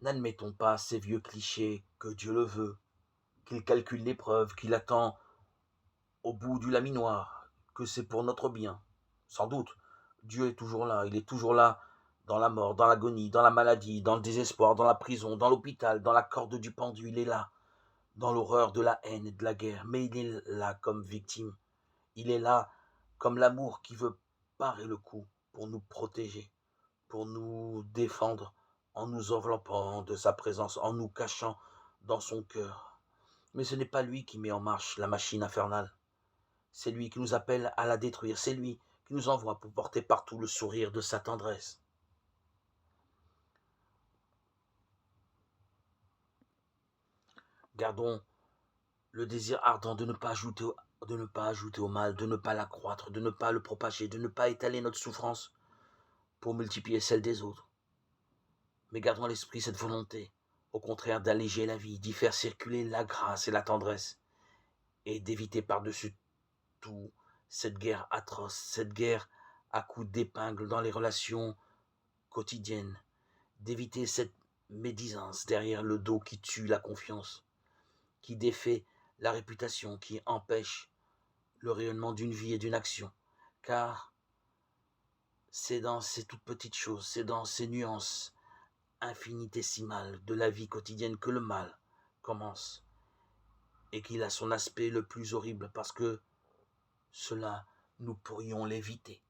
N'admettons pas ces vieux clichés que Dieu le veut, qu'il calcule l'épreuve, qu'il attend au bout du laminoir, que c'est pour notre bien. Sans doute, Dieu est toujours là, il est toujours là dans la mort, dans l'agonie, dans la maladie, dans le désespoir, dans la prison, dans l'hôpital, dans la corde du pendu, il est là, dans l'horreur de la haine et de la guerre, mais il est là comme victime, il est là comme l'amour qui veut parer le coup pour nous protéger, pour nous défendre, en nous enveloppant de sa présence, en nous cachant dans son cœur. Mais ce n'est pas lui qui met en marche la machine infernale. C'est lui qui nous appelle à la détruire. C'est lui qui nous envoie pour porter partout le sourire de sa tendresse. Gardons le désir ardent de ne pas ajouter au mal, de ne pas l'accroître, de ne pas le propager, de ne pas étaler notre souffrance pour multiplier celle des autres. Mais gardons à l'esprit cette volonté, au contraire, d'alléger la vie, d'y faire circuler la grâce et la tendresse, et d'éviter par-dessus tout cette guerre atroce, cette guerre à coups d'épingle dans les relations quotidiennes, d'éviter cette médisance derrière le dos qui tue la confiance, qui défait la réputation, qui empêche le rayonnement d'une vie et d'une action. Car c'est dans ces toutes petites choses, c'est dans ces nuances infinitésimales de la vie quotidienne que le mal commence et qu'il a son aspect le plus horrible parce que cela, nous pourrions l'éviter.